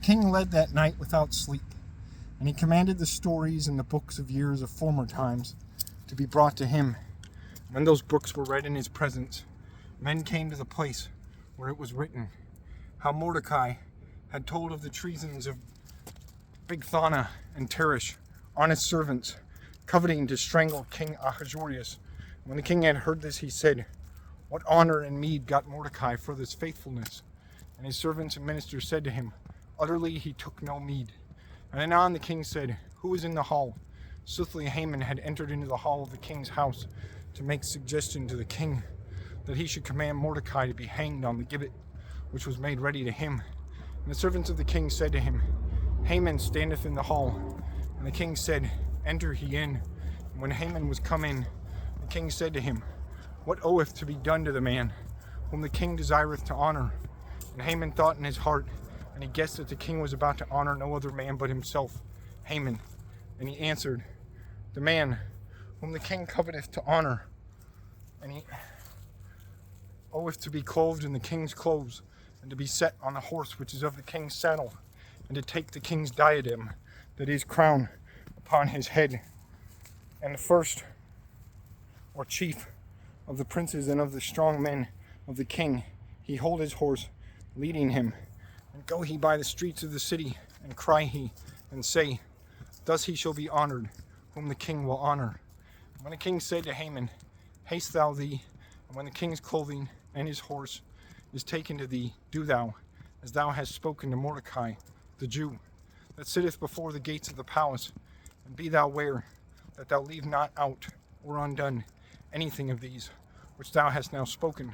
king led that night without sleep, and he commanded the stories and the books of years of former times to be brought to him. When those books were read in his presence, men came to the place where it was written how Mordecai had told of the treasons of Bigthana and Teresh, honest servants, coveting to strangle King Ahasuerus. When the king had heard this, he said, "What honor and meed got Mordecai for this faithfulness?" And his servants and ministers said to him, "Utterly he took no meed." And anon the king said, "Who is in the hall?" Swiftly Haman had entered into the hall of the king's house to make suggestion to the king that he should command Mordecai to be hanged on the gibbet, which was made ready to him. And the servants of the king said to him, "Haman standeth in the hall." And the king said, "Enter he in." And when Haman was come in, the king said to him, "What oweth to be done to the man whom the king desireth to honor?" And Haman thought in his heart, and he guessed that the king was about to honor no other man but himself, Haman. And he answered, "The man whom the king coveteth to honor, and he oweth to be clothed in the king's clothes, and to be set on the horse which is of the king's saddle, and to take the king's diadem, that is crown, upon his head. And the first or chief of the princes and of the strong men of the king, he hold his horse, leading him, and go he by the streets of the city, and cry he, and say, Thus he shall be honored, whom the king will honor." And when the king said to Haman, "Haste thou thee, and when the king's clothing and his horse is taken to thee, do thou, as thou hast spoken to Mordecai, the Jew, that sitteth before the gates of the palace, and be thou ware that thou leave not out or undone anything of these which thou hast now spoken."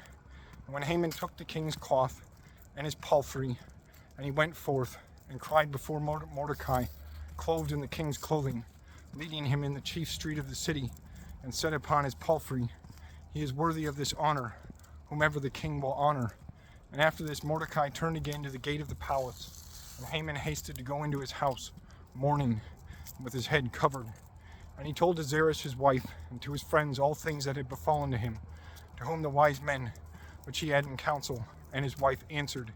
And when Haman took the king's cloth and his palfrey, and he went forth and cried before Mordecai, clothed in the king's clothing, leading him in the chief street of the city, and said upon his palfrey, "He is worthy of this honor, whomever the king will honor." And after this Mordecai turned again to the gate of the palace, and Haman hasted to go into his house, mourning, and with his head covered. And he told to Zeresh his wife, and to his friends all things that had befallen to him, to whom the wise men which he had in council, and his wife answered,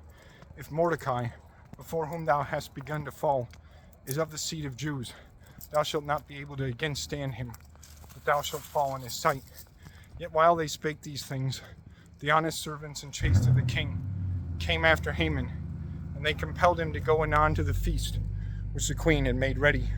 "If Mordecai, before whom thou hast begun to fall, is of the seed of Jews, thou shalt not be able to again stand him, but thou shalt fall in his sight." Yet while they spake these things, the honest servants and chaste of the king came after Haman, and they compelled him to go anon to the feast which the queen had made ready.